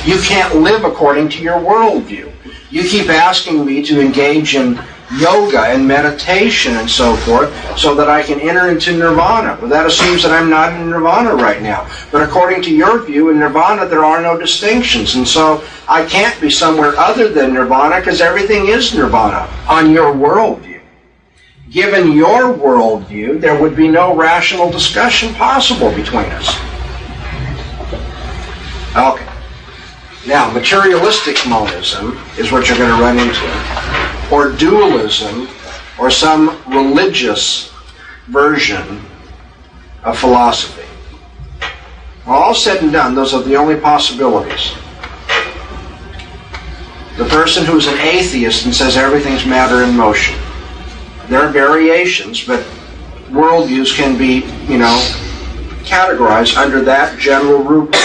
You can't live according to your worldview. You keep asking me to engage in yoga and meditation and so forth so that I can enter into nirvana. Well, that assumes that I'm not in nirvana right now. But according to your view, in nirvana there are no distinctions. And so I can't be somewhere other than nirvana because everything is nirvana on your worldview. Given your worldview, there would be no rational discussion possible between us. Okay. Now, materialistic monism is what you're going to run into, or dualism, or some religious version of philosophy. Well, all said and done, those are the only possibilities. The person who's an atheist and says everything's matter in motion. There are variations, but worldviews can be, categorized under that general rubric.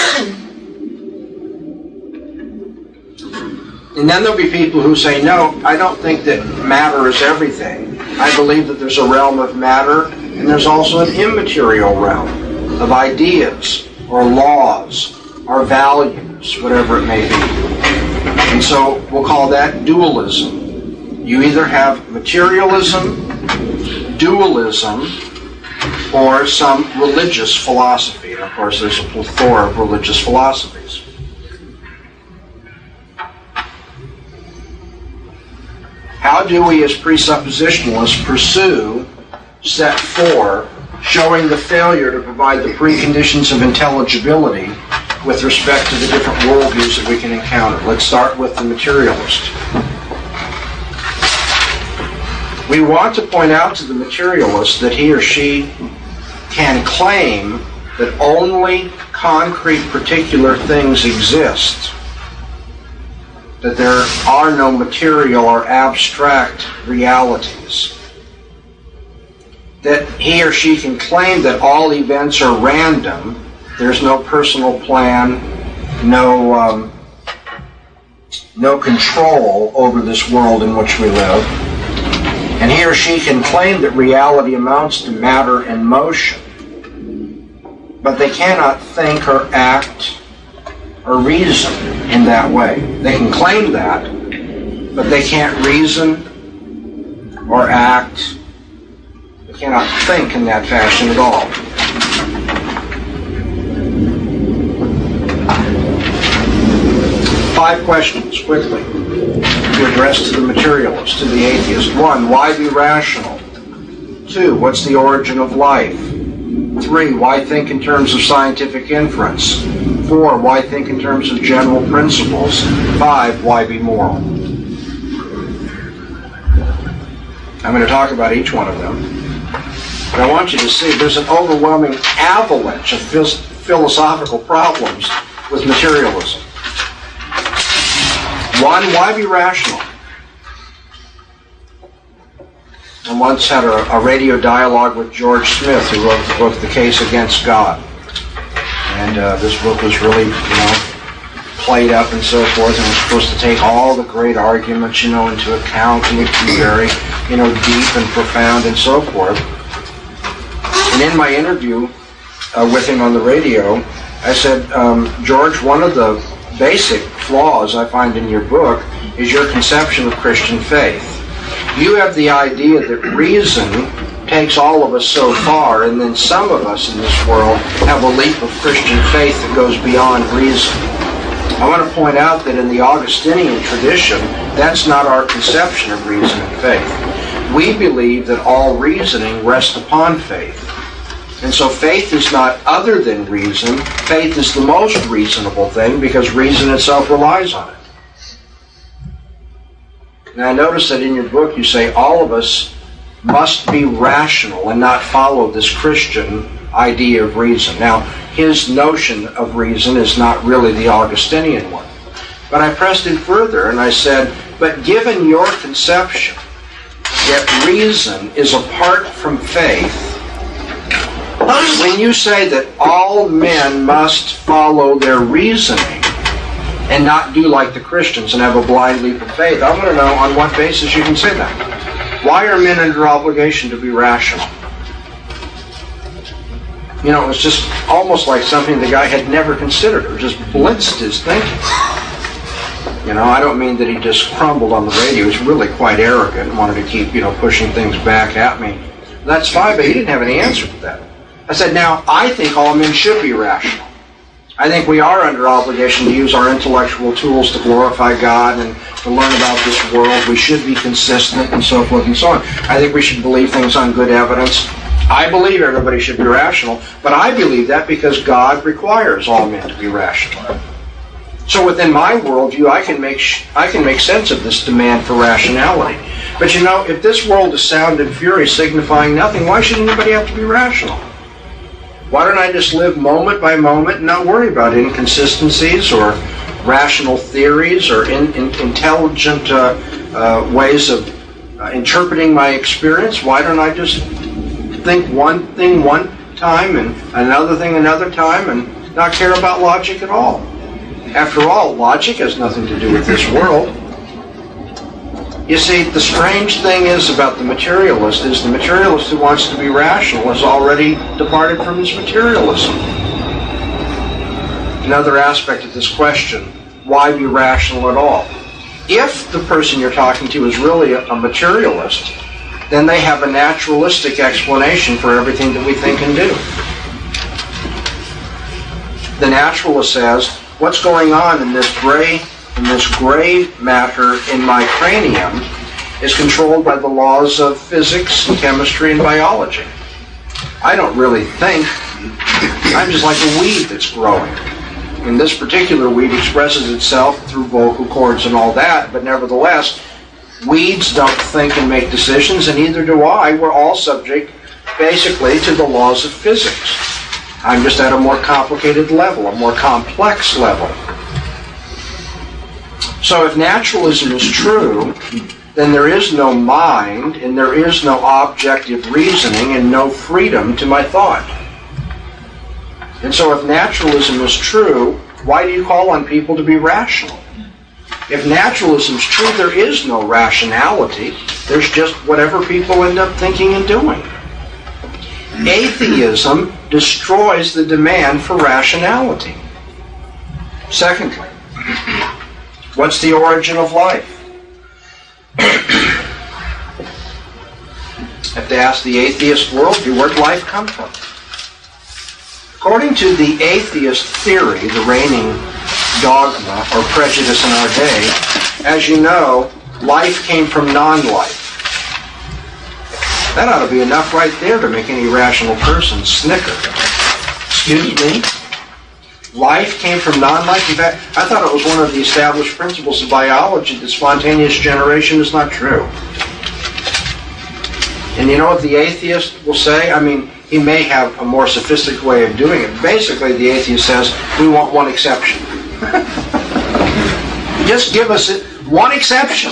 And then there'll be people who say, no, I don't think that matter is everything. I believe that there's a realm of matter, and there's also an immaterial realm of ideas, or laws, or values, whatever it may be. And so we'll call that dualism. You either have materialism, dualism, or some religious philosophy. And of course, there's a plethora of religious philosophies. How do we as presuppositionalists pursue set 4, showing the failure to provide the preconditions of intelligibility with respect to the different worldviews that we can encounter? Let's start with the materialist. We want to point out to the materialist that he or she can claim that only concrete particular things exist, that there are no material or abstract realities, that he or she can claim that all events are random, there's no personal plan, no control over this world in which we live, and he or she can claim that reality amounts to matter in motion, but they cannot think or act or reason in that way. They can claim that, but they can't reason or act. They cannot think in that fashion at all. Five questions, quickly, to address to the materialist, to the atheist. 1, why be rational? 2, what's the origin of life? 3, why think in terms of scientific inference? 4, why think in terms of general principles? 5, why be moral? I'm going to talk about each one of them. But I want you to see there's an overwhelming avalanche of philosophical problems with materialism. 1, why be rational? I once had a radio dialogue with George Smith, who wrote the book, The Case Against God. And this book was really, played up and so forth, and was supposed to take all the great arguments, into account, and it be very, deep and profound and so forth. And in my interview with him on the radio, I said, George, one of the basic flaws I find in your book is your conception of Christian faith. You have the idea that reason takes all of us so far, and then some of us in this world have a leap of Christian faith that goes beyond reason. I want to point out that in the Augustinian tradition, that's not our conception of reason and faith. We believe that all reasoning rests upon faith. And so faith is not other than reason. Faith is the most reasonable thing because reason itself relies on it. Now notice that in your book you say all of us must be rational and not follow this Christian idea of reason. Now, his notion of reason is not really the Augustinian one. But I pressed it further and I said, but given your conception that reason is apart from faith, when you say that all men must follow their reasoning and not do like the Christians and have a blind leap of faith, I want to know on what basis you can say that. Why are men under obligation to be rational? You know, it was just almost like something the guy had never considered. It just blitzed his thinking. You know, I don't mean that he just crumbled on the radio. He was really quite arrogant and wanted to keep, pushing things back at me. That's fine, but he didn't have any answer for that. I said, now, I think all men should be rational. I think we are under obligation to use our intellectual tools to glorify God and to learn about this world. We should be consistent and so forth and so on. I think we should believe things on good evidence. I believe everybody should be rational, but I believe that because God requires all men to be rational. So within my worldview, I can make sense of this demand for rationality. But if this world is sound and fury signifying nothing, why should anybody have to be rational? Why don't I just live moment by moment and not worry about inconsistencies or rational theories or intelligent ways of interpreting my experience? Why don't I just think one thing one time and another thing another time and not care about logic at all? After all, logic has nothing to do with this world. You see, the strange thing is about the materialist is the materialist who wants to be rational has already departed from his materialism. Another aspect of this question, why be rational at all? If the person you're talking to is really a materialist, then they have a naturalistic explanation for everything that we think and do. The naturalist says, what's going on in this gray matter in my cranium is controlled by the laws of physics and chemistry and biology. I don't really think. I'm just like a weed that's growing. And this particular weed expresses itself through vocal cords and all that, but nevertheless, weeds don't think and make decisions, and neither do I. We're all subject, basically, to the laws of physics. I'm just at a more complicated level, a more complex level. So if naturalism is true, then there is no mind, and there is no objective reasoning, and no freedom to my thought. And so if naturalism is true, why do you call on people to be rational? If naturalism is true, there is no rationality. There's just whatever people end up thinking and doing. Atheism destroys the demand for rationality. Secondly, what's the origin of life? Have to ask the atheist worldview, where'd life come from? According to the atheist theory, the reigning dogma or prejudice in our day, as you know, life came from non-life. That ought to be enough right there to make any rational person snicker. Excuse me? Life came from non-life? In fact, I thought it was one of the established principles of biology that spontaneous generation is not true. And you know what the atheist will say? I mean, he may have a more sophisticated way of doing it. Basically, the atheist says, we want one exception. Just give us one exception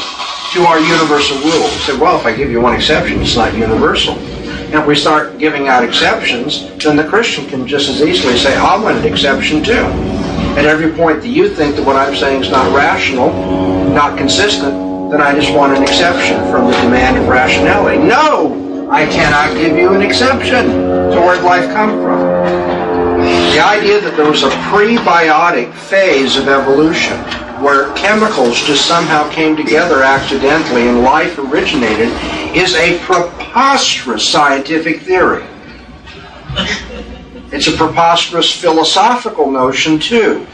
to our universal rule. He said, well, if I give you one exception, it's not universal. And if we start giving out exceptions, then the Christian can just as easily say, I want an exception too. At every point that you think that what I'm saying is not rational, not consistent, then I just want an exception from the demand of rationality. No! I cannot give you an exception. So where'd life come from? The idea that there was a prebiotic phase of evolution where chemicals just somehow came together accidentally and life originated is a preposterous scientific theory. It's a preposterous philosophical notion too,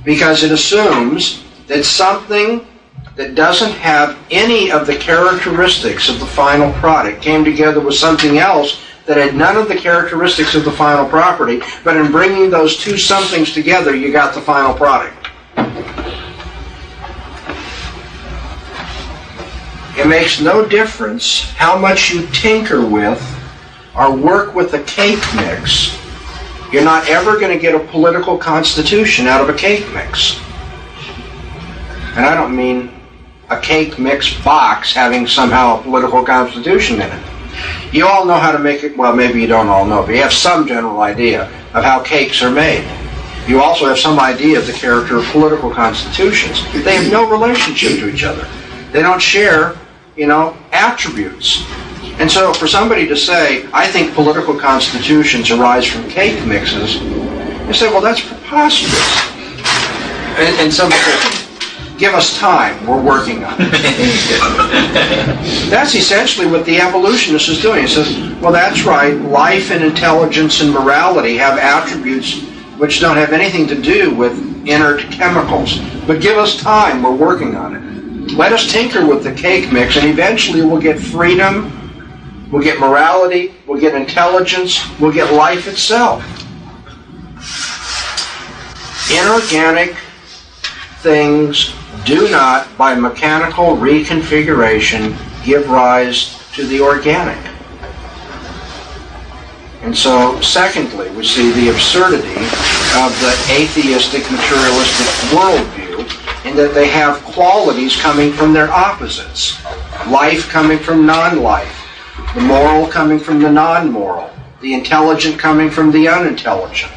because it assumes that something that doesn't have any of the characteristics of the final product came together with something else that had none of the characteristics of the final property, but in bringing those two somethings together, you got the final product. It makes no difference how much you tinker with or work with a cake mix. You're not ever going to get a political constitution out of a cake mix. And I don't mean a cake mix box having somehow a political constitution in it. You all know how to make it, well, maybe you don't all know, but you have some general idea of how cakes are made. You also have some idea of the character of political constitutions. They have no relationship to each other. They don't share, attributes. And so for somebody to say, I think political constitutions arise from cake mixes, you say, well, that's preposterous. And somebody says, give us time, we're working on it. That's essentially what the evolutionist is doing. He says, well, that's right, life and intelligence and morality have attributes which don't have anything to do with inert chemicals. But give us time, we're working on it. Let us tinker with the cake mix, and eventually we'll get freedom, we'll get morality, we'll get intelligence, we'll get life itself. Inorganic things do not, by mechanical reconfiguration, give rise to the organic. And so, secondly, we see the absurdity of the atheistic materialistic worldview in that they have qualities coming from their opposites. Life coming from non-life, the moral coming from the non-moral, the intelligent coming from the unintelligent.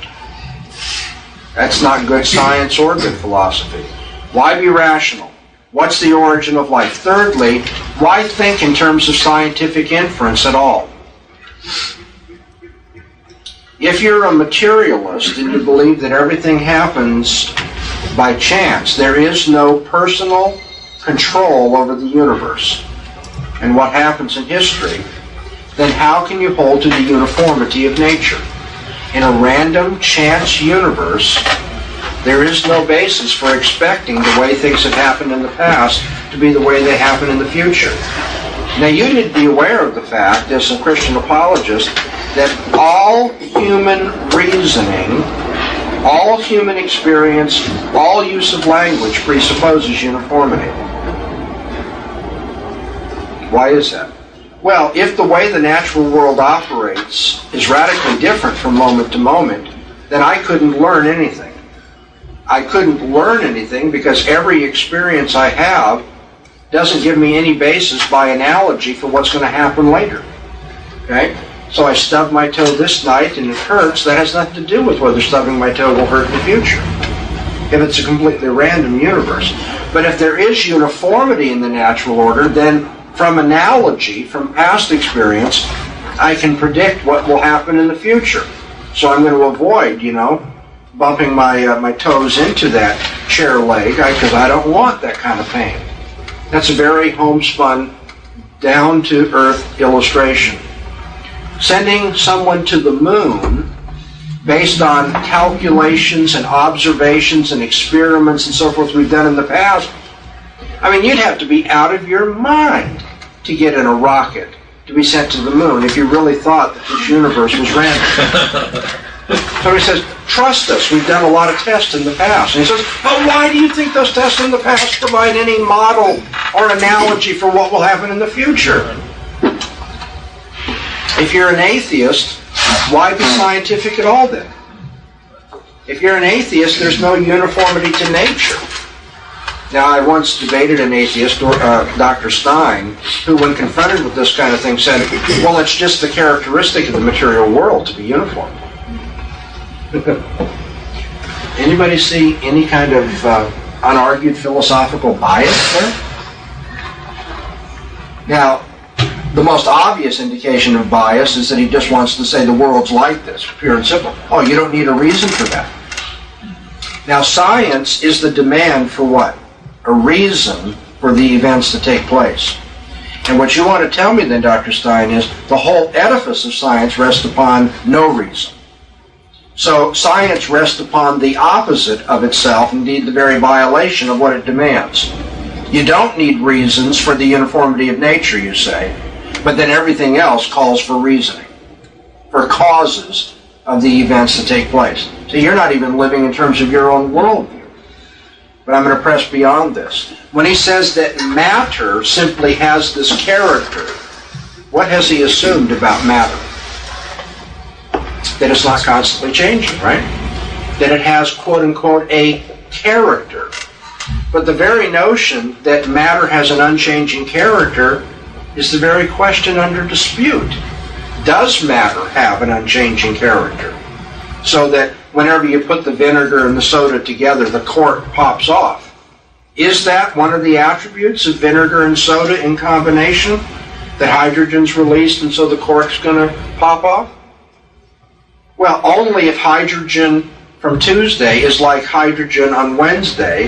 That's not good science or good philosophy. Why be rational? What's the origin of life? Thirdly, why think in terms of scientific inference at all? If you're a materialist and you believe that everything happens by chance, there is no personal control over the universe and what happens in history, then how can you hold to the uniformity of nature? In a random chance universe, there is no basis for expecting the way things have happened in the past to be the way they happen in the future. Now, you need to be aware of the fact, as a Christian apologist, that all human reasoning, all human experience, all use of language presupposes uniformity. Why is that? Well, if the way the natural world operates is radically different from moment to moment, then I couldn't learn anything. I couldn't learn anything because every experience I have doesn't give me any basis by analogy for what's going to happen later. Okay? So I stubbed my toe this night and it hurts. That has nothing to do with whether stubbing my toe will hurt in the future, if it's a completely random universe. But if there is uniformity in the natural order, then from analogy, from past experience, I can predict what will happen in the future. So I'm going to avoid, bumping my toes into that chair leg because I don't want that kind of pain. That's a very homespun, down-to-earth illustration. Sending someone to the moon based on calculations and observations and experiments and so forth we've done in the past, you'd have to be out of your mind to get in a rocket to be sent to the moon if you really thought that this universe was random. So he says, trust us, we've done a lot of tests in the past. And he says, but why do you think those tests in the past provide any model or analogy for what will happen in the future? If you're an atheist, why be scientific at all then? If you're an atheist, there's no uniformity to nature. Now, I once debated an atheist, Dr. Stein, who, when confronted with this kind of thing, said, well, it's just the characteristic of the material world to be uniform. Anybody see any kind of unargued philosophical bias there? Now, the most obvious indication of bias is that he just wants to say the world's like this, pure and simple. Oh, you don't need a reason for that. Now, science is the demand for what? A reason for the events to take place. And what you want to tell me then, Dr. Stein, is the whole edifice of science rests upon no reason. So science rests upon the opposite of itself, indeed the very violation of what it demands. You don't need reasons for the uniformity of nature, you say, but then everything else calls for reasoning, for causes of the events that take place. So you're not even living in terms of your own worldview. But I'm going to press beyond this. When he says that matter simply has this character, what has he assumed about matter? That it's not constantly changing, right? That it has, quote-unquote, a character. But the very notion that matter has an unchanging character is the very question under dispute. Does matter have an unchanging character? So that whenever you put the vinegar and the soda together, the cork pops off. Is that one of the attributes of vinegar and soda in combination? That hydrogen's released and so the cork's going to pop off? Well, only if hydrogen from Tuesday is like hydrogen on Wednesday,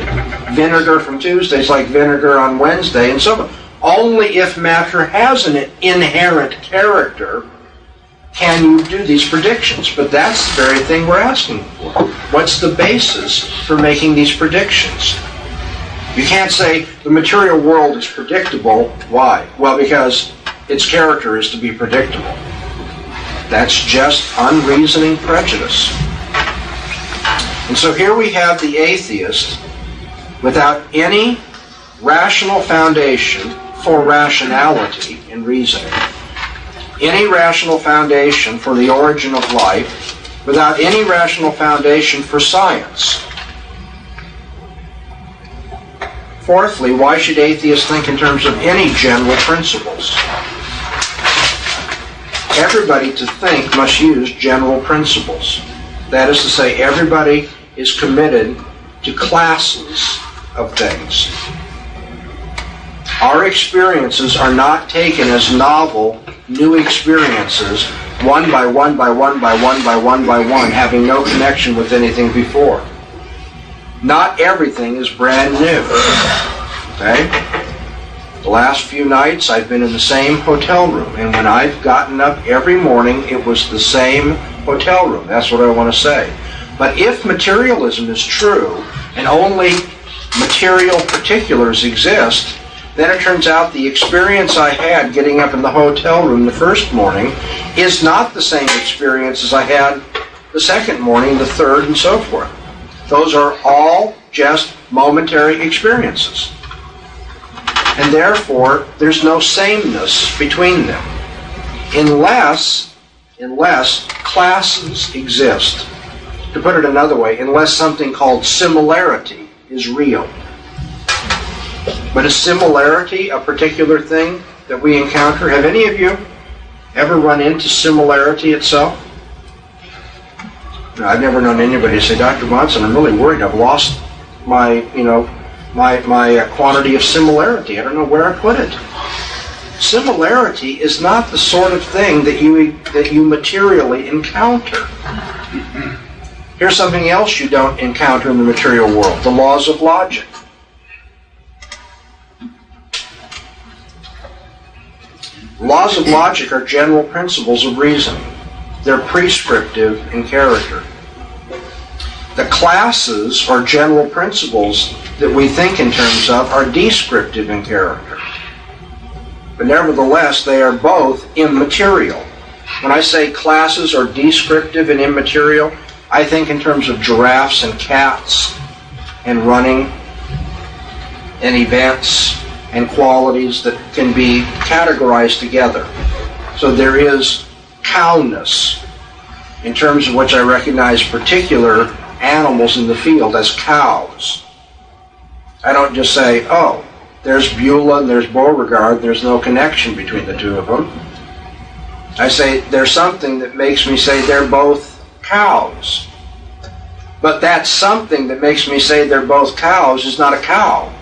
vinegar from Tuesday is like vinegar on Wednesday, and so on. Only if matter has an inherent character can you do these predictions. But that's the very thing we're asking for. What's the basis for making these predictions? You can't say the material world is predictable. Why? Well, because its character is to be predictable. That's just unreasoning prejudice. And so here we have the atheist without any rational foundation for rationality in reasoning, any rational foundation for the origin of life, without any rational foundation for science. Fourthly, why should atheists think in terms of any general principles? Everybody to think must use general principles. That is to say, everybody is committed to classes of things. Our experiences are not taken as novel, new experiences, one by one by one by one by one by one, having no connection with anything before. Not everything is brand new. Okay? The last few nights I've been in the same hotel room, and when I've gotten up every morning, it was the same hotel room. That's what I want to say. But if materialism is true, and only material particulars exist, then it turns out the experience I had getting up in the hotel room the first morning is not the same experience as I had the second morning, the third, and so forth. Those are all just momentary experiences. And therefore, there's no sameness between them. Unless classes exist. To put it another way, unless something called similarity is real. But is similarity a particular thing that we encounter? Have any of you ever run into similarity itself? No, I've never known anybody say, Dr. Monson, I'm really worried. I've lost my quantity of similarity. I don't know where I put it. Similarity is not the sort of thing that you materially encounter. Here's something else you don't encounter in the material world, the laws of logic. Laws of logic are general principles of reasoning. They're prescriptive in character. The classes or general principles that we think in terms of are descriptive in character. But nevertheless, they are both immaterial. When I say classes are descriptive and immaterial, I think in terms of giraffes and cats and running and events and qualities that can be categorized together. So there is cowness, in terms of which I recognize particular animals in the field as cows. I don't just say, oh, there's Beulah and there's Beauregard, there's no connection between the two of them. I say there's something that makes me say they're both cows. But that something that makes me say they're both cows is not a cow,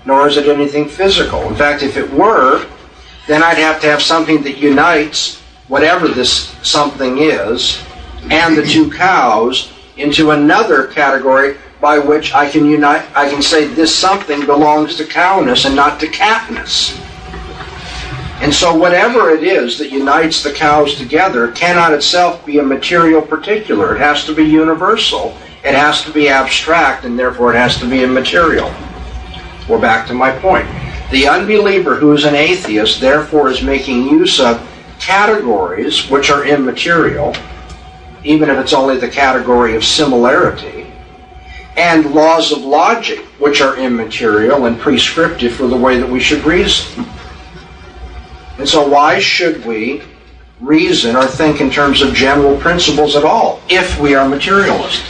nor is it anything physical. In fact, if it were, then I'd have to have something that unites whatever this something is and the two cows into another category by which I can say this something belongs to cowness and not to catness. And so whatever it is that unites the cows together cannot itself be a material particular. It has to be universal. It has to be abstract, and therefore it has to be immaterial. We're back to my point. The unbeliever who is an atheist, therefore, is making use of categories which are immaterial, even if it's only the category of similarity, and laws of logic which are immaterial and prescriptive for the way that we should reason. And so why should we reason or think in terms of general principles at all if we are materialist?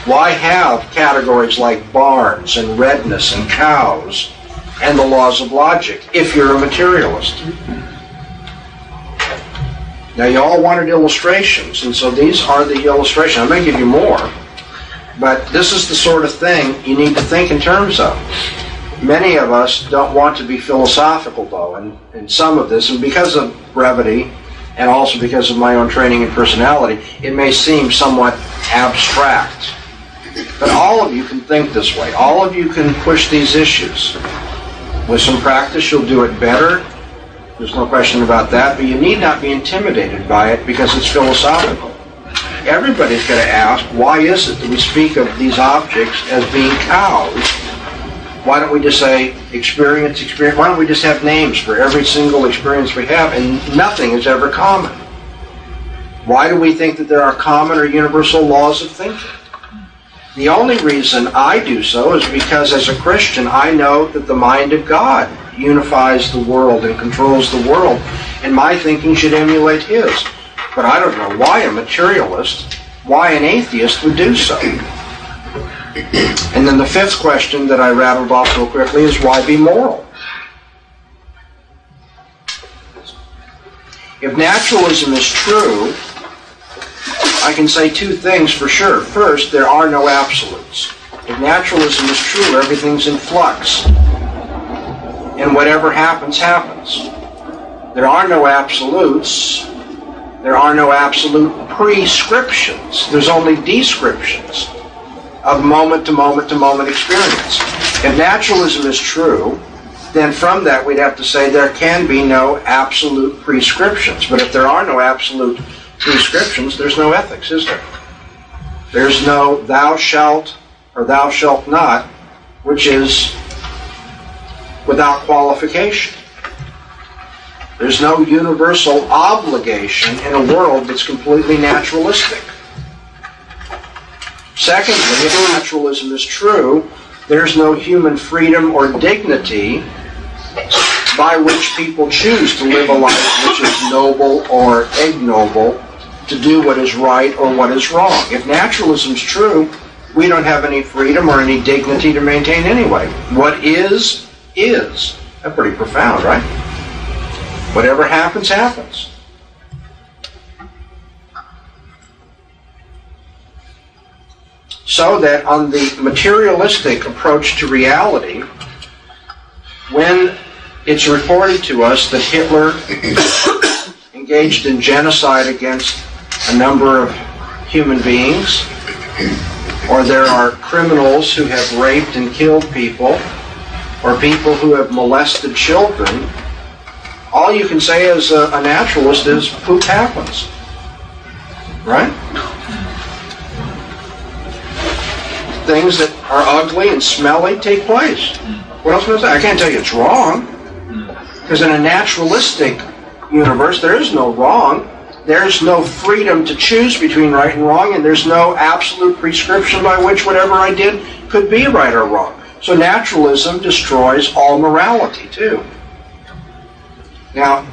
Why have categories like barns and redness and cows and the laws of logic if you're a materialist? Now you all wanted illustrations, and so these are the illustrations. I may give you more, but this is the sort of thing you need to think in terms of. Many of us don't want to be philosophical, though, in some of this, and because of brevity, and also because of my own training and personality, it may seem somewhat abstract. But all of you can think this way. All of you can push these issues. With some practice, you'll do it better. There's no question about that. But you need not be intimidated by it because it's philosophical. Everybody's going to ask, why is it that we speak of these objects as being cows? Why don't we just say experience? Why don't we just have names for every single experience we have, and nothing is ever common? Why do we think that there are common or universal laws of thinking? The only reason I do so is because as a Christian I know that the mind of God unifies the world and controls the world, and my thinking should emulate His. But I don't know why a materialist, why an atheist would do so. And then the fifth question that I rattled off real quickly is, why be moral? If naturalism is true, I can say two things for sure. First, there are no absolutes. If naturalism is true, everything's in flux. And whatever happens, happens. There are no absolutes. There are no absolute prescriptions. There's only descriptions of moment-to-moment-to-moment experience. If naturalism is true, then from that we'd have to say there can be no absolute prescriptions. But if there are no absolute prescriptions, there's no ethics, is there? There's no thou shalt or thou shalt not, which is without qualification. There's no universal obligation in a world that's completely naturalistic. Secondly, if naturalism is true, there's no human freedom or dignity by which people choose to live a life which is noble or ignoble, to do what is right or what is wrong. If naturalism's true, we don't have any freedom or any dignity to maintain anyway. What is. That's pretty profound, right? Whatever happens, happens. So that on the materialistic approach to reality, when it's reported to us that Hitler engaged in genocide against a number of human beings, or there are criminals who have raped and killed people, or people who have molested children, all you can say as a naturalist is, poop happens. Right? Things that are ugly and smelly take place. What else can I say? I can't tell you it's wrong. Because in a naturalistic universe, there is no wrong. There's no freedom to choose between right and wrong, and there's no absolute prescription by which whatever I did could be right or wrong. So naturalism destroys all morality, too. Now,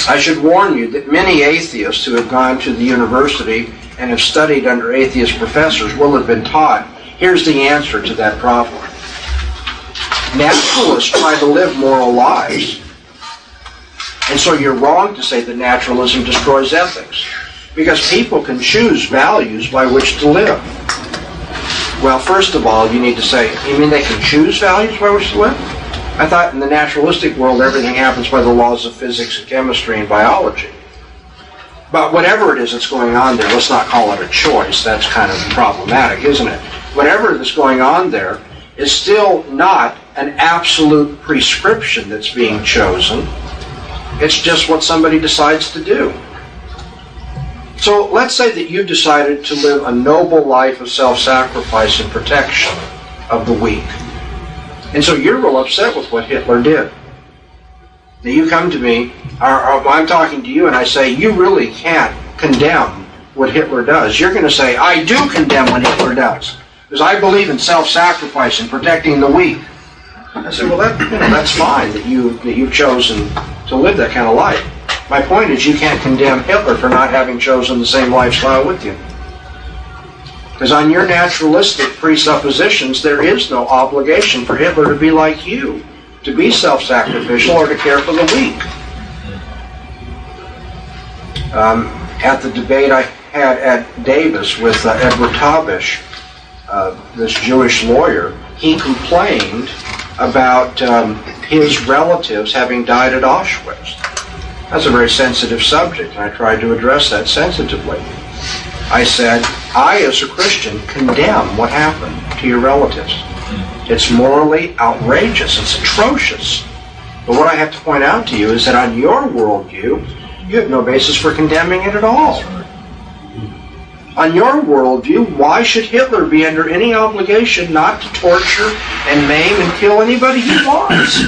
I should warn you that many atheists who have gone to the university and have studied under atheist professors will have been taught, here's the answer to that problem. Naturalists try to live moral lives. And so you're wrong to say that naturalism destroys ethics, because people can choose values by which to live. Well, first of all, you need to say, you mean they can choose values by which to live? I thought in the naturalistic world everything happens by the laws of physics and chemistry and biology. But whatever it is that's going on there, let's not call it a choice, that's kind of problematic, isn't it? Whatever that's going on there is still not an absolute prescription that's being chosen. It's just what somebody decides to do. So let's say that you decided to live a noble life of self-sacrifice and protection of the weak. And so you're real upset with what Hitler did. Now you come to me, or I'm talking to you, and I say, you really can't condemn what Hitler does. You're going to say, I do condemn what Hitler does, because I believe in self-sacrifice and protecting the weak. I said, well, that's fine that you've chosen to live that kind of life. My point is, you can't condemn Hitler for not having chosen the same lifestyle with you. Because on your naturalistic presuppositions, there is no obligation for Hitler to be like you, to be self-sacrificial or to care for the weak. At the debate I had at Davis with Edward Tabish, this Jewish lawyer, he complained about his relatives having died at Auschwitz. That's a very sensitive subject, and I tried to address that sensitively. I said, I, as a Christian, condemn what happened to your relatives. It's morally outrageous. It's atrocious. But what I have to point out to you is that on your worldview, you have no basis for condemning it at all. On your worldview, why should Hitler be under any obligation not to torture and maim and kill anybody he wants?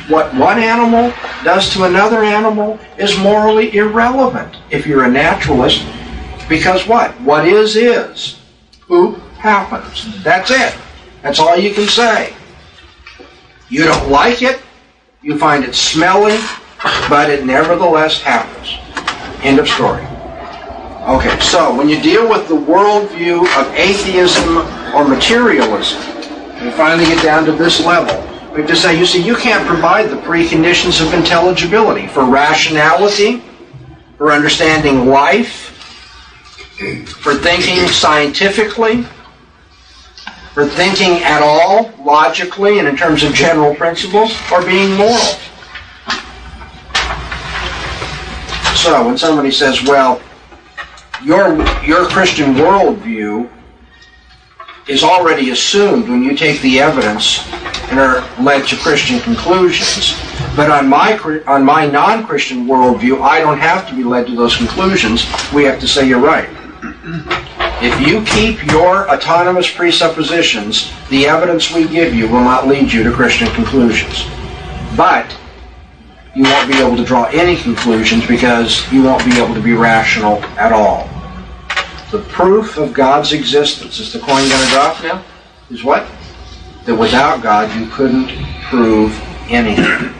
What one animal does to another animal is morally irrelevant if you're a naturalist, because what? What is. Poop happens. That's it. That's all you can say. You don't like it, you find it smelly, but it nevertheless happens. End of story. Okay, so when you deal with the worldview of atheism or materialism, you finally get down to this level. We have to say, you see, you can't provide the preconditions of intelligibility for rationality, for understanding life, for thinking scientifically, for thinking at all logically and in terms of general principles, or being moral. So when somebody says, well, your Christian worldview is already assumed when you take the evidence and are led to Christian conclusions. But on my non-Christian worldview, I don't have to be led to those conclusions. We have to say you're right. If you keep your autonomous presuppositions, the evidence we give you will not lead you to Christian conclusions. But you won't be able to draw any conclusions because you won't be able to be rational at all. The proof of God's existence, is the coin going to drop now? Is what? That without God you couldn't prove anything.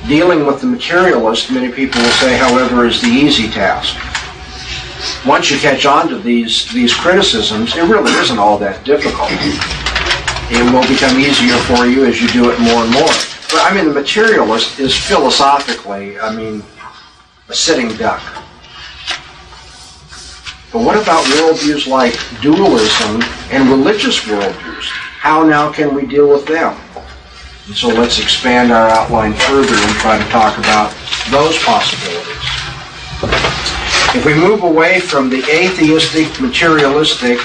Dealing with the materialist, many people will say, however, is the easy task. Once you catch on to these criticisms, it really isn't all that difficult. It will become easier for you as you do it more and more. But the materialist is philosophically, a sitting duck. But what about worldviews like dualism and religious worldviews? How now can we deal with them? And so let's expand our outline further and try to talk about those possibilities. If we move away from the atheistic, materialistic,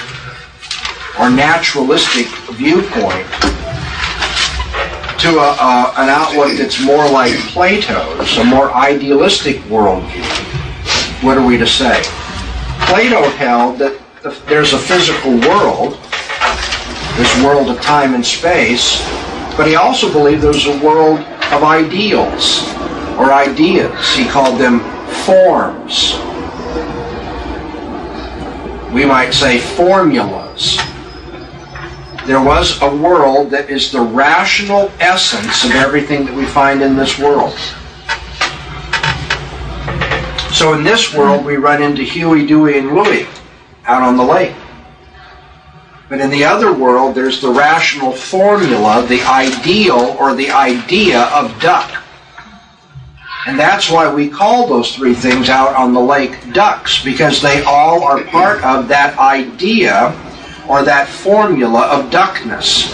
or naturalistic viewpoint to an outlook that's more like Plato's, a more idealistic worldview, what are we to say? Plato held that there's a physical world, this world of time and space, but he also believed there was a world of ideals or ideas. He called them forms. We might say formulas. There was a world that is the rational essence of everything that we find in this world. So in this world, we run into Huey, Dewey, and Louie out on the lake. But in the other world, there's the rational formula, the ideal or the idea of duck. And that's why we call those three things out on the lake ducks, because they all are part of that idea or that formula of duckness.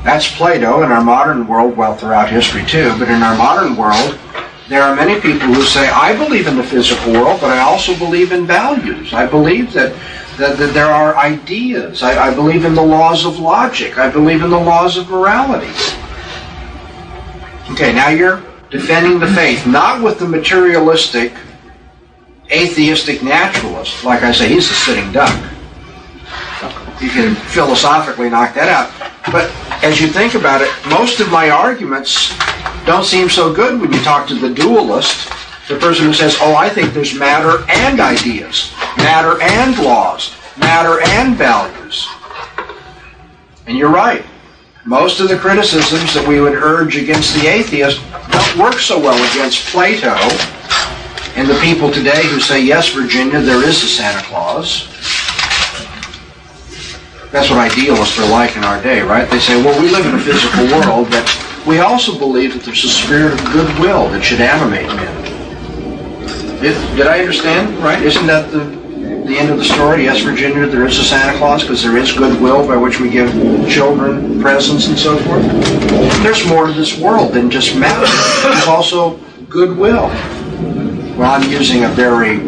That's Plato in our modern world, well, throughout history too, but in our modern world, there are many people who say, I believe in the physical world, but I also believe in values. I believe that there are ideas. I believe in the laws of logic. I believe in the laws of morality. Okay, now you're defending the faith, not with the materialistic, atheistic naturalist. Like I say, he's a sitting duck. You can philosophically knock that out. But as you think about it, most of my arguments don't seem so good when you talk to the dualist, the person who says, oh, I think there's matter and ideas, matter and laws, matter and values. And you're right. Most of the criticisms that we would urge against the atheist don't work so well against Plato and the people today who say, yes, Virginia, there is a Santa Claus. That's what idealists are like in our day, right? They say, well, we live in a physical world, but we also believe that there's a spirit of goodwill that should animate men. Did I understand right? Isn't that the end of the story? Yes, Virginia, there is a Santa Claus because there is goodwill by which we give children presents and so forth. There's more to this world than just matter. There's also goodwill. Well, I'm using a very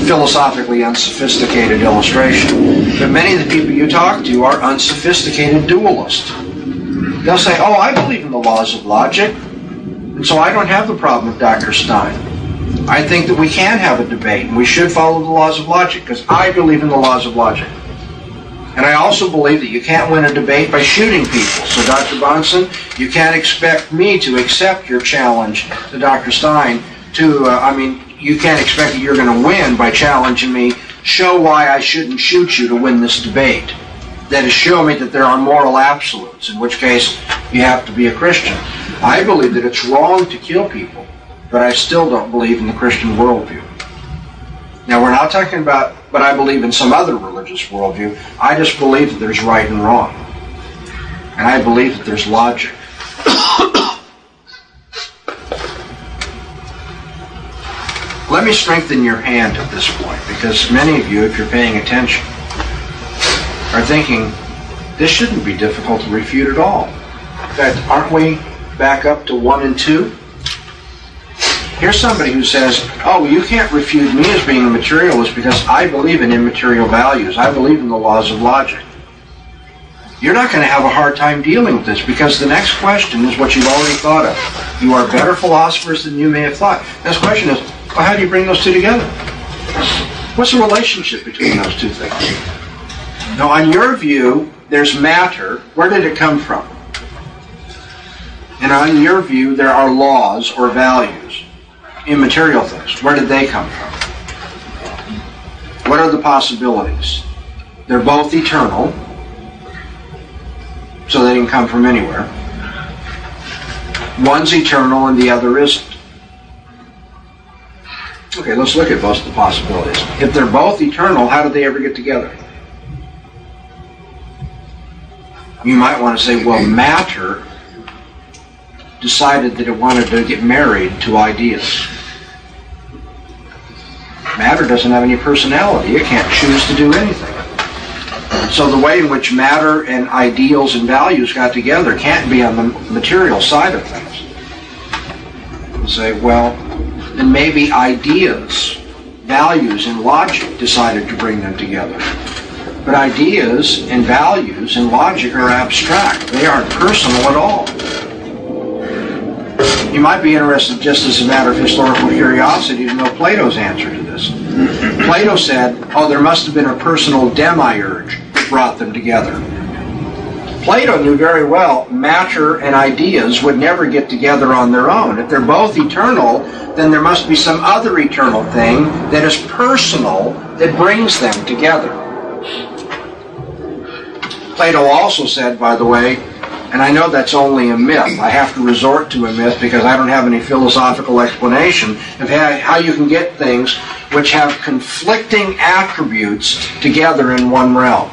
philosophically unsophisticated illustration, but many of the people you talk to are unsophisticated dualists. They'll say, oh, I believe in the laws of logic, and so I don't have the problem with Dr. Stein. I think that we can have a debate, and we should follow the laws of logic, because I believe in the laws of logic. And I also believe that you can't win a debate by shooting people. So, Dr. Bonson, you can't expect me to accept your challenge to Dr. Stein you can't expect that you're going to win by challenging me. Show why I shouldn't shoot you to win this debate. That is, show me that there are moral absolutes, in which case you have to be a Christian. I believe that it's wrong to kill people, but I still don't believe in the Christian worldview. Now, we're not talking about, but I believe in some other religious worldview. I just believe that there's right and wrong. And I believe that there's logic. Let me strengthen your hand at this point, because many of you, if you're paying attention, are thinking, this shouldn't be difficult to refute at all. In fact, aren't we back up to 1 and 2? Here's somebody who says, oh, you can't refute me as being a materialist because I believe in immaterial values. I believe in the laws of logic. You're not going to have a hard time dealing with this, because the next question is what you've already thought of. You are better philosophers than you may have thought. Next question is, well, how do you bring those two together? What's the relationship between those two things? Now, on your view, there's matter. Where did it come from? And on your view, there are laws or values, immaterial things. Where did they come from? What are the possibilities? They're both eternal, so they can come from anywhere. One's eternal and the other isn't. Okay, let's look at both the possibilities. If they're both eternal, how did they ever get together? You might want to say, well, matter decided that it wanted to get married to ideas. Matter doesn't have any personality. It can't choose to do anything. So the way in which matter and ideals and values got together can't be on the material side of things. You say, well, then maybe ideas, values, and logic decided to bring them together. But ideas and values and logic are abstract. They aren't personal at all. You might be interested, just as a matter of historical curiosity, to know Plato's answer to this. Plato said, oh, there must have been a personal demiurge that brought them together. Plato knew very well matter and ideas would never get together on their own. If they're both eternal, then there must be some other eternal thing that is personal that brings them together. Plato also said, by the way, and I know that's only a myth. I have to resort to a myth because I don't have any philosophical explanation of how you can get things which have conflicting attributes together in one realm.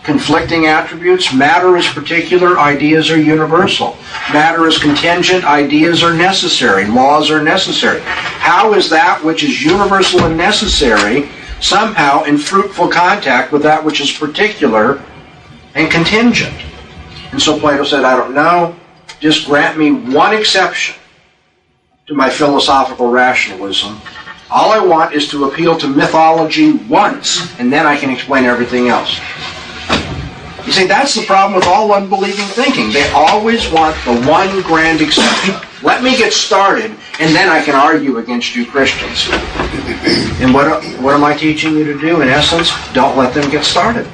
Conflicting attributes, matter is particular, ideas are universal. Matter is contingent, ideas are necessary, laws are necessary. How is that which is universal and necessary somehow in fruitful contact with that which is particular and contingent? And so Plato said, I don't know, just grant me one exception to my philosophical rationalism. All I want is to appeal to mythology once, and then I can explain everything else. You see, that's the problem with all unbelieving thinking. They always want the one grand exception. Let me get started, and then I can argue against you Christians. And what am I teaching you to do? In essence, don't let them get started.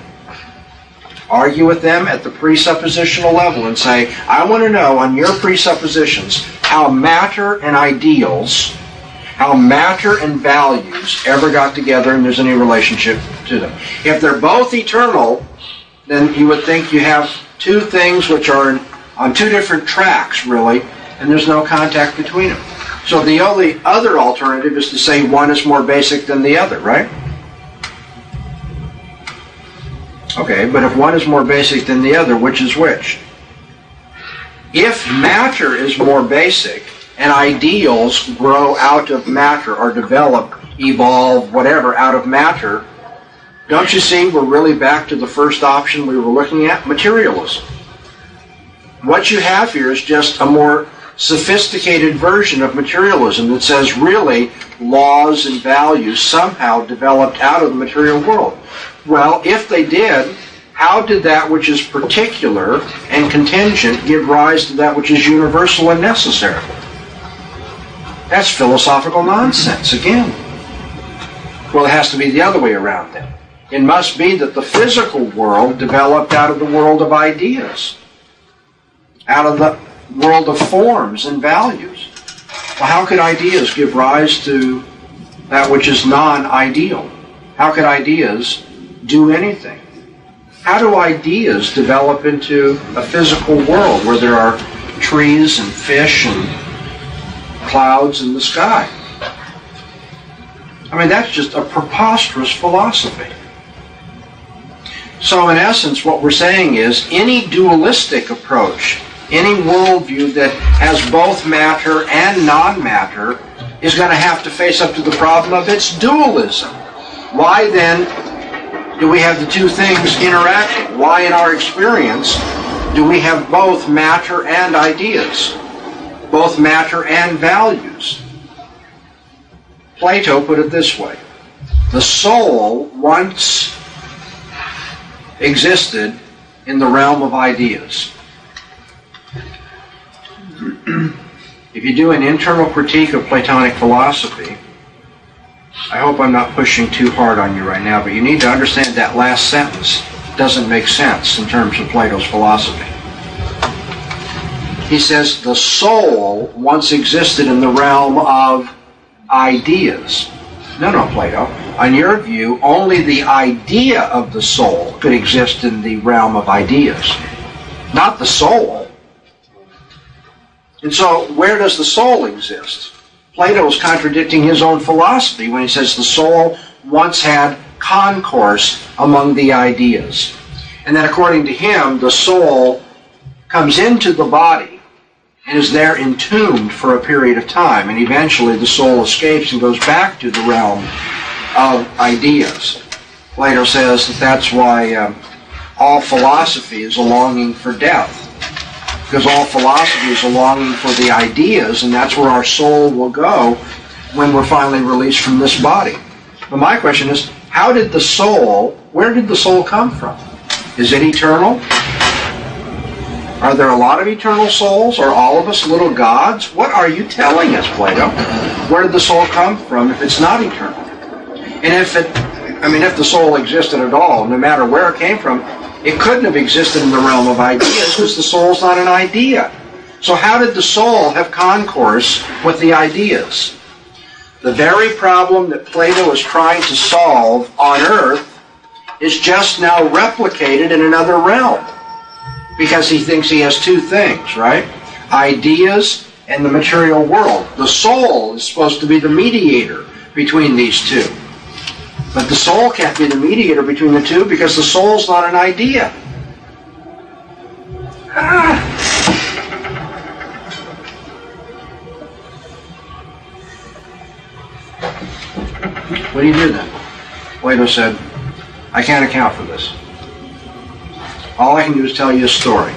Argue with them at the presuppositional level and say, I want to know on your presuppositions how matter and ideals, how matter and values ever got together and there's any relationship to them. If they're both eternal, then you would think you have two things which are on two different tracks, really, and there's no contact between them. So the only other alternative is to say one is more basic than the other, right? Okay, but if one is more basic than the other, which is which? If matter is more basic, and ideals grow out of matter or develop, evolve, whatever, out of matter, don't you see we're really back to the first option we were looking at? Materialism. What you have here is just a more sophisticated version of materialism that says really laws and values somehow developed out of the material world. Well, if they did, how did that which is particular and contingent give rise to that which is universal and necessary? That's philosophical nonsense again. Well, it has to be the other way around then. It must be that the physical world developed out of the world of ideas, out of the world of forms and values. Well, how could ideas give rise to that which is non-ideal? How could ideas do anything? How do ideas develop into a physical world where there are trees and fish and clouds in the sky? I mean, that's just a preposterous philosophy. So in essence, what we're saying is any dualistic approach, any worldview that has both matter and non-matter is going to have to face up to the problem of its dualism. Why then do we have the two things interacting? Why in our experience do we have both matter and ideas, both matter and values? Plato put it this way: the soul once existed in the realm of ideas. If you do an internal critique of Platonic philosophy, I hope I'm not pushing too hard on you right now, but you need to understand that last sentence doesn't make sense in terms of Plato's philosophy. He says the soul once existed in the realm of ideas. No, Plato. On your view, only the idea of the soul could exist in the realm of ideas, not the soul. And so, where does the soul exist? Plato is contradicting his own philosophy when he says the soul once had concourse among the ideas. And that according to him, the soul comes into the body and is there entombed for a period of time, and eventually the soul escapes and goes back to the realm of ideas. Plato says that that's why all philosophy is a longing for death, because all philosophy is a longing for the ideas, and that's where our soul will go when we're finally released from this body. But my question is, where did the soul come from? Is it eternal? Are there a lot of eternal souls? Are all of us little gods? What are you telling us, Plato? Where did the soul come from if it's not eternal? And if the soul existed at all, no matter where it came from, it couldn't have existed in the realm of ideas because the soul's not an idea. So how did the soul have concourse with the ideas? The very problem that Plato is trying to solve on earth is just now replicated in another realm, because he thinks he has two things, right? Ideas and the material world. The soul is supposed to be the mediator between these two. But the soul can't be the mediator between the two because the soul's not an idea. What do you do then? Plato said, I can't account for this. All I can do is tell you a story.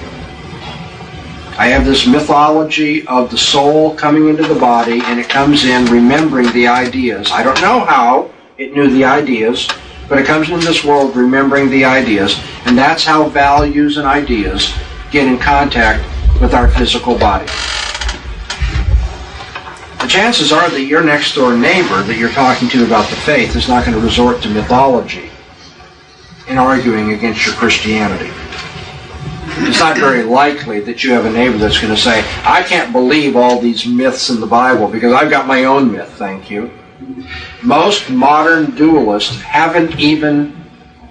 I have this mythology of the soul coming into the body, and it comes in remembering the ideas. I don't know how it knew the ideas, but it comes into this world remembering the ideas, and that's how values and ideas get in contact with our physical body. The chances are that your next door neighbor that you're talking to about the faith is not going to resort to mythology in arguing against your Christianity. It's not very likely that you have a neighbor that's going to say, I can't believe all these myths in the Bible because I've got my own myth, thank you. Most modern dualists haven't even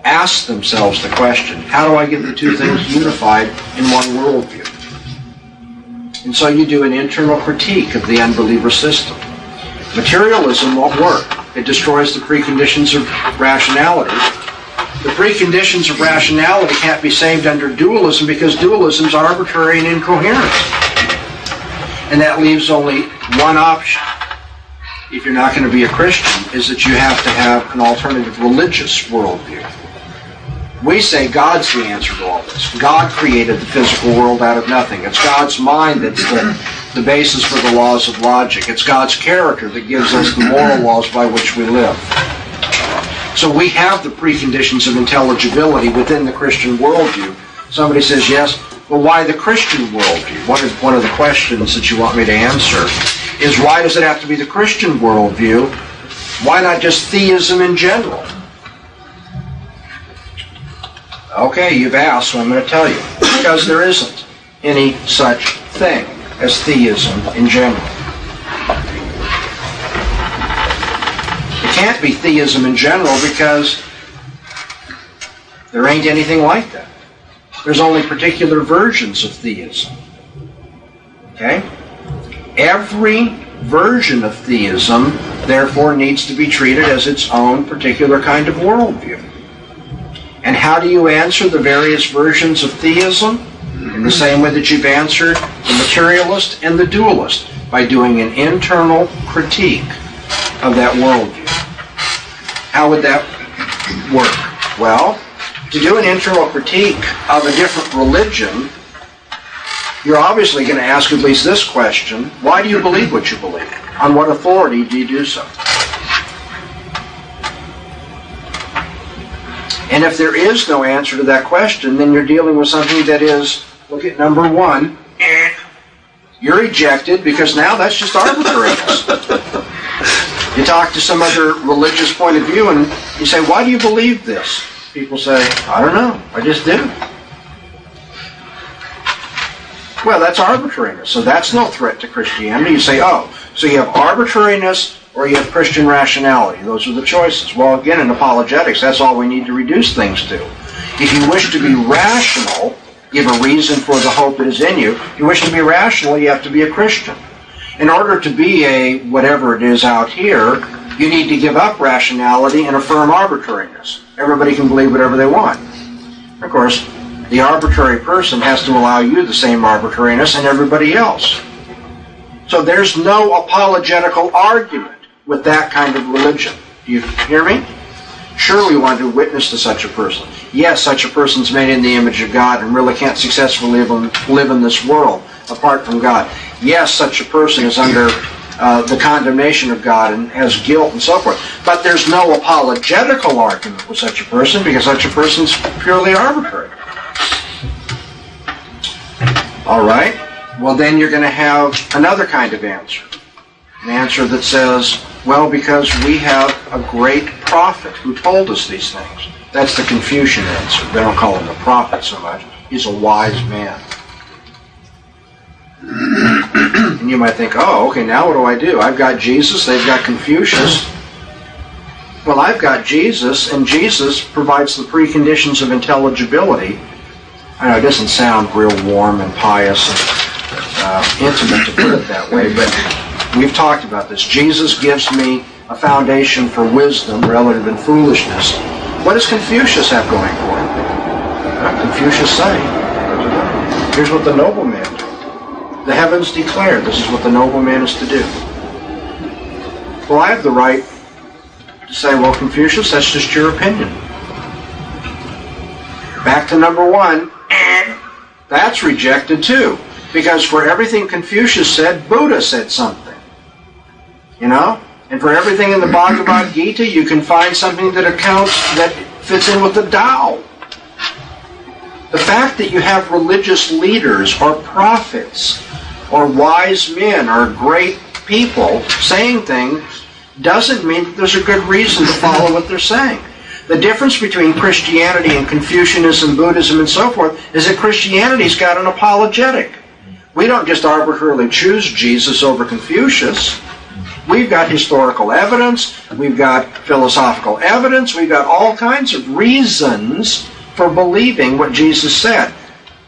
asked themselves the question, how do I get the two things unified in one worldview? And so you do an internal critique of the unbeliever system. Materialism won't work. It destroys the preconditions of rationality. The preconditions of rationality can't be saved under dualism because dualism is arbitrary and incoherent. And that leaves only one option, if you're not going to be a Christian, is that you have to have an alternative religious worldview. We say God's the answer to all this. God created the physical world out of nothing. It's God's mind that's the basis for the laws of logic. It's God's character that gives us the moral laws by which we live. So we have the preconditions of intelligibility within the Christian worldview. Somebody says, yes, well, why the Christian worldview? One of the questions that you want me to answer is, why does it have to be the Christian worldview? Why not just theism in general? Okay, you've asked, so I'm going to tell you. Because there isn't any such thing as theism in general. It can't be theism in general because there ain't anything like that. There's only particular versions of theism. Okay? Every version of theism, therefore, needs to be treated as its own particular kind of worldview. And how do you answer the various versions of theism? In the same way that you've answered the materialist and the dualist, by doing an internal critique of that worldview. How would that work? Well, to do an internal critique of a different religion, you're obviously going to ask at least this question: why do you believe what you believe? On what authority do you do so? And if there is no answer to that question, then you're dealing with something that is, look at number one, you're ejected, because now that's just arbitrariness. You talk to some other religious point of view and you say, why do you believe this? People say, I don't know, I just do. Well, that's arbitrariness, so that's no threat to Christianity. You say, oh, so you have arbitrariness or you have Christian rationality. Those are the choices. Well, again, in apologetics, that's all we need to reduce things to. If you wish to be rational, give a reason for the hope that is in you. If you wish to be rational, you have to be a Christian. In order to be a whatever it is out here, you need to give up rationality and affirm arbitrariness. Everybody can believe whatever they want. Of course, the arbitrary person has to allow you the same arbitrariness and everybody else. So there's no apologetical argument with that kind of religion. Do you hear me? Sure, we want to witness to such a person. Yes, such a person's made in the image of God and really can't successfully live in this world apart from God. Yes, such a person is under the condemnation of God and has guilt and so forth. But there's no apologetical argument with such a person because such a person's purely arbitrary. All right? Well, then you're going to have another kind of answer. An answer that says, well, because we have a great prophet who told us these things. That's the Confucian answer. They don't call him a prophet so much. He's a wise man. And you might think, oh, okay, now what do? I've got Jesus, they've got Confucius. Well, I've got Jesus, and Jesus provides the preconditions of intelligibility. I know it doesn't sound real warm and pious and intimate to put it that way, but we've talked about this. Jesus gives me a foundation for wisdom relative in foolishness. What does Confucius have going for him? Confucius saying, here's what the nobleman did. The heavens declare this is what the nobleman is to do. Well, I have the right to say, well, Confucius, that's just your opinion. Back to number one, that's rejected too. Because for everything Confucius said, Buddha said something. You know? And for everything in the Bhagavad Gita, you can find something that fits in with the Tao. The fact that you have religious leaders or prophets or wise men or great people saying things doesn't mean that there's a good reason to follow what they're saying. The difference between Christianity and Confucianism, Buddhism, and so forth is that Christianity's got an apologetic. We don't just arbitrarily choose Jesus over Confucius. We've got historical evidence, we've got philosophical evidence, we've got all kinds of reasons for believing what Jesus said.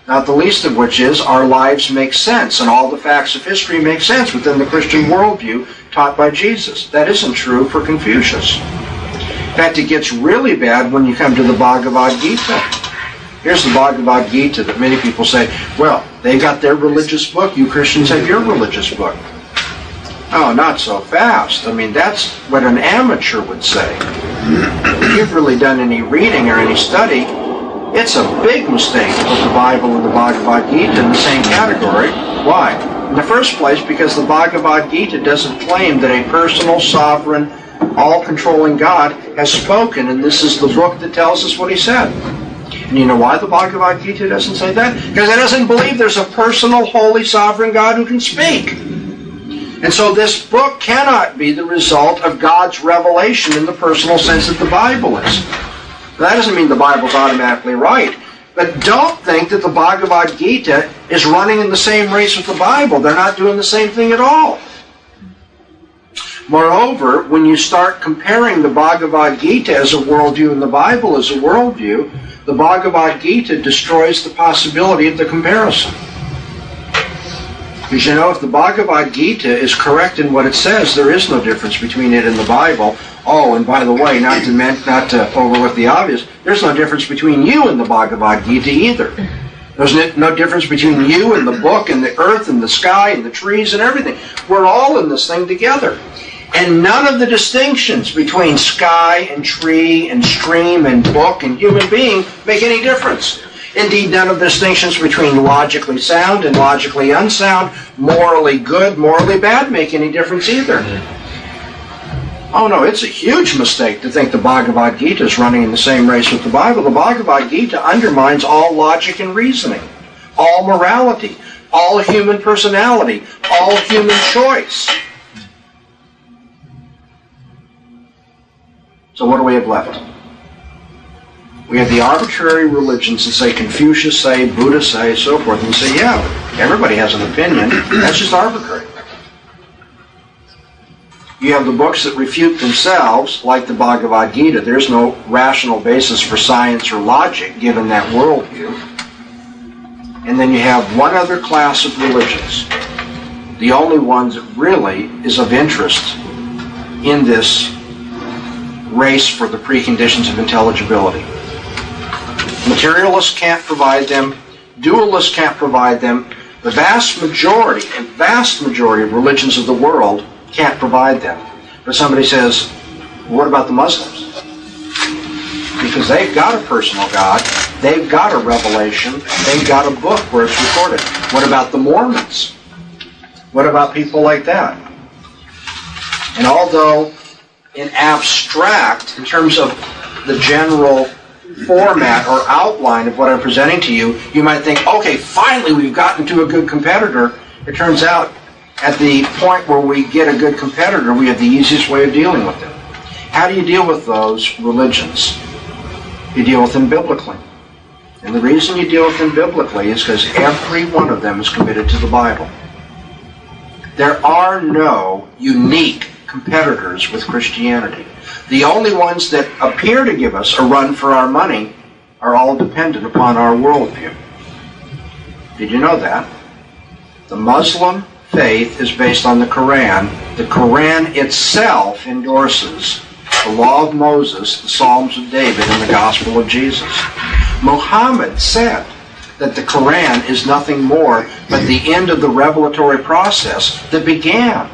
Not the least of which is our lives make sense and all the facts of history make sense within the Christian worldview taught by Jesus. That isn't true for Confucius. In fact, it gets really bad when you come to the Bhagavad Gita. Here's the Bhagavad Gita that many people say, well, they got their religious book, you Christians have your religious book. Oh, not so fast. I mean, that's what an amateur would say. If you've really done any reading or any study, it's a big mistake to put the Bible and the Bhagavad Gita in the same category. Why? In the first place, because the Bhagavad Gita doesn't claim that a personal, sovereign, all-controlling God has spoken, and this is the book that tells us what he said. And you know why the Bhagavad Gita doesn't say that? Because it doesn't believe there's a personal, holy, sovereign God who can speak. And so this book cannot be the result of God's revelation in the personal sense that the Bible is. That doesn't mean the Bible's automatically right. But don't think that the Bhagavad Gita is running in the same race with the Bible. They're not doing the same thing at all. Moreover, when you start comparing the Bhagavad Gita as a worldview and the Bible as a worldview, the Bhagavad Gita destroys the possibility of the comparison. Because you know, if the Bhagavad Gita is correct in what it says, there is no difference between it and the Bible. Oh, and by the way, not to overlook the obvious, there's no difference between you and the Bhagavad Gita either. There's no difference between you and the book and the earth and the sky and the trees and everything. We're all in this thing together. And none of the distinctions between sky and tree and stream and book and human being make any difference. Indeed, none of the distinctions between logically sound and logically unsound, morally good, morally bad make any difference either. Oh no, it's a huge mistake to think the Bhagavad Gita is running in the same race with the Bible. The Bhagavad Gita undermines all logic and reasoning, all morality, all human personality, all human choice. So what do we have left? We have the arbitrary religions that say Confucius say, Buddha say, so forth, and say, yeah, everybody has an opinion. That's just arbitrary. You have the books that refute themselves, like the Bhagavad Gita. There's no rational basis for science or logic given that worldview. And then you have one other class of religions, the only one that really is of interest in this race for the preconditions of intelligibility. Materialists can't provide them. Dualists can't provide them. The vast majority of religions of the world can't provide them. But somebody says, what about the Muslims? Because they've got a personal God. They've got a revelation. They've got a book where it's recorded. What about the Mormons? What about people like that? And although in abstract, in terms of the general format or outline of what I'm presenting to you, you might think, okay, finally we've gotten to a good competitor. It turns out at the point where we get a good competitor, we have the easiest way of dealing with them. How do you deal with those religions? You deal with them biblically. And the reason you deal with them biblically is because every one of them is committed to the Bible. There are no unique competitors with Christianity. The only ones that appear to give us a run for our money are all dependent upon our worldview. Did you know that? The Muslim faith is based on the Quran. The Quran itself endorses the Law of Moses, the Psalms of David, and the Gospel of Jesus. Muhammad said that the Quran is nothing more but the end of the revelatory process that began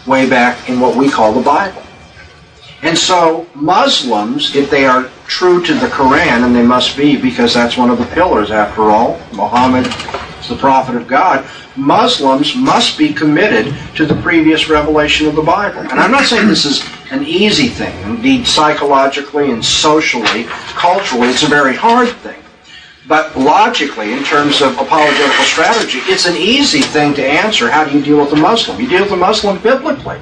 way back in what we call the Bible. And so Muslims, if they are true to the Quran, and they must be because that's one of the pillars after all, Muhammad is the prophet of God, Muslims must be committed to the previous revelation of the Bible. And I'm not saying this is an easy thing. Indeed, psychologically and socially, culturally, it's a very hard thing. But logically, in terms of apologetical strategy, it's an easy thing to answer. How do you deal with a Muslim? You deal with a Muslim biblically.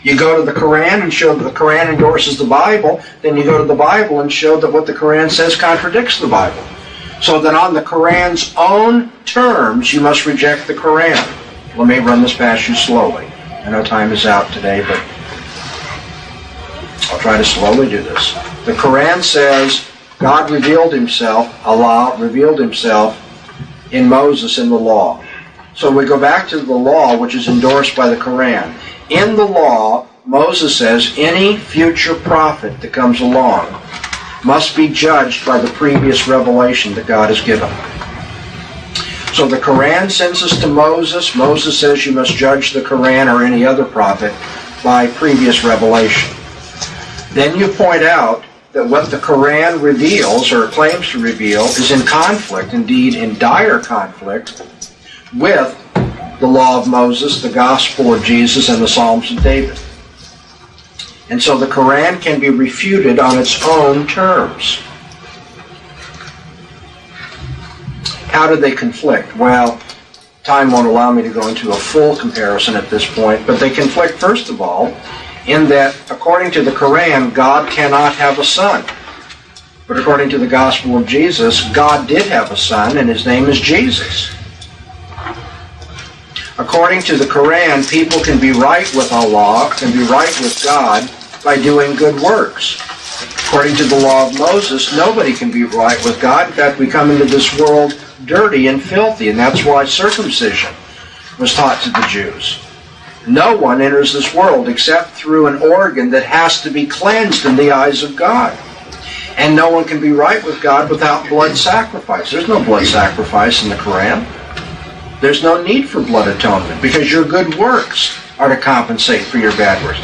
You go to the Quran and show that the Quran endorses the Bible. Then you go to the Bible and show that what the Quran says contradicts the Bible. So that on the Quran's own terms, you must reject the Quran. Let me run this past you slowly. I know time is out today, but I'll try to slowly do this. The Quran says God revealed himself, Allah revealed himself in Moses in the law. So we go back to the law, which is endorsed by the Quran. In the law, Moses says any future prophet that comes along must be judged by the previous revelation that God has given. So the Quran sends us to Moses. Moses says you must judge the Quran or any other prophet by previous revelation. Then you point out that what the Quran reveals or claims to reveal is in conflict, indeed in dire conflict, with the law of Moses, the gospel of Jesus, and the Psalms of David. And so the Quran can be refuted on its own terms. How do they conflict? Well, time won't allow me to go into a full comparison at this point, but they conflict, first of all, in that, according to the Quran, God cannot have a son. But according to the gospel of Jesus, God did have a son, and his name is Jesus. According to the Quran, people can be right with Allah, can be right with God, by doing good works. According to the law of Moses, nobody can be right with God. In fact, we come into this world dirty and filthy, and that's why circumcision was taught to the Jews. No one enters this world except through an organ that has to be cleansed in the eyes of God. And no one can be right with God without blood sacrifice. There's no blood sacrifice in the Quran. There's no need for blood atonement because your good works are to compensate for your bad works.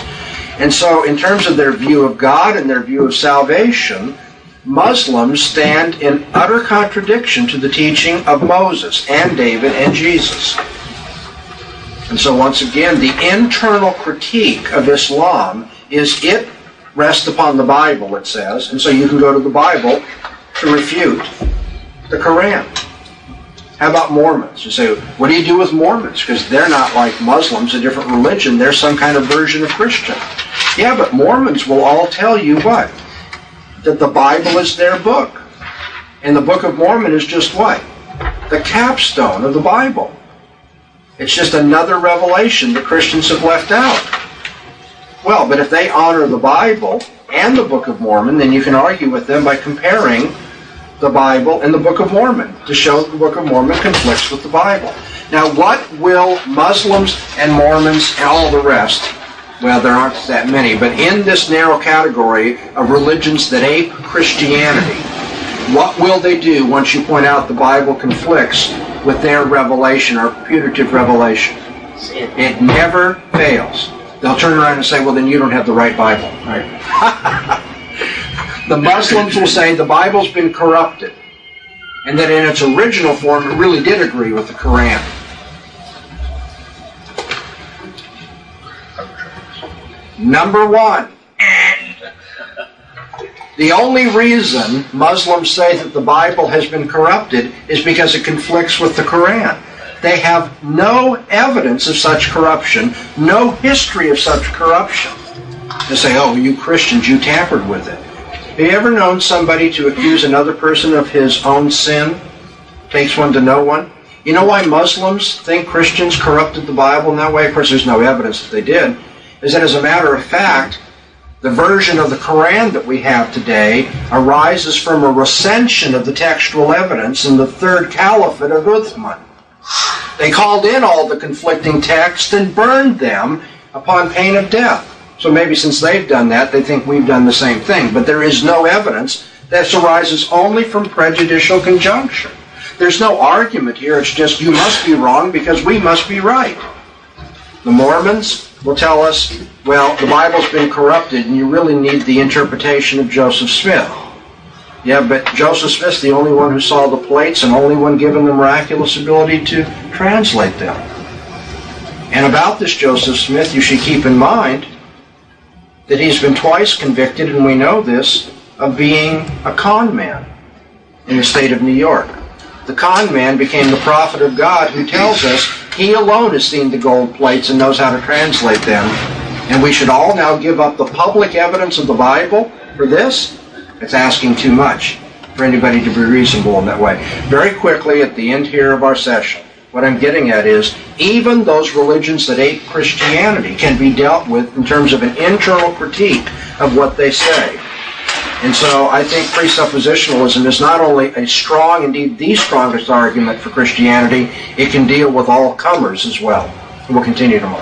And so in terms of their view of God and their view of salvation, Muslims stand in utter contradiction to the teaching of Moses and David and Jesus. And so once again, the internal critique of Islam is it rests upon the Bible, it says, and so you can go to the Bible to refute the Quran. How about Mormons? You say, what do you do with Mormons? Because they're not like Muslims, a different religion. They're some kind of version of Christian. Yeah, but Mormons will all tell you what? That the Bible is their book. And the Book of Mormon is just what? The capstone of the Bible. It's just another revelation that Christians have left out. Well, but if they honor the Bible and the Book of Mormon, then you can argue with them by comparing the Bible and the Book of Mormon to show that the Book of Mormon conflicts with the Bible. Now, what will Muslims and Mormons and all the rest, well, there aren't that many, but in this narrow category of religions that ape Christianity, what will they do once you point out the Bible conflicts with their revelation or putative revelation? It never fails. They'll turn around and say, well, then you don't have the right Bible. Right? The Muslims will say the Bible's been corrupted, and that in its original form it really did agree with the Quran. Number one, the only reason Muslims say that the Bible has been corrupted is because it conflicts with the Quran. They have no evidence of such corruption, no history of such corruption. They say, oh, you Christians, you tampered with it. Have you ever known somebody to accuse another person of his own sin? Takes one to know one. You know why Muslims think Christians corrupted the Bible in that way? Of course, there's no evidence that they did. Is that, as a matter of fact, the version of the Quran that we have today arises from a recension of the textual evidence in the third caliphate of Uthman. They called in all the conflicting texts and burned them upon pain of death. So maybe since they've done that, they think we've done the same thing. But there is no evidence. That arises only from prejudicial conjunction. There's no argument here. It's just you must be wrong because we must be right. The Mormons will tell us, well, the Bible's been corrupted and you really need the interpretation of Joseph Smith. Yeah, but Joseph Smith's the only one who saw the plates and only one given the miraculous ability to translate them. And about this Joseph Smith, you should keep in mind that he's been twice convicted, and we know this, of being a con man in the state of New York. The con man became the prophet of God who tells us he alone has seen the gold plates and knows how to translate them. And we should all now give up the public evidence of the Bible for this? It's asking too much for anybody to be reasonable in that way. Very quickly, at the end here of our session, what I'm getting at is, even those religions that ape Christianity can be dealt with in terms of an internal critique of what they say. And so I think presuppositionalism is not only a strong, indeed the strongest argument for Christianity, it can deal with all comers as well. And we'll continue tomorrow.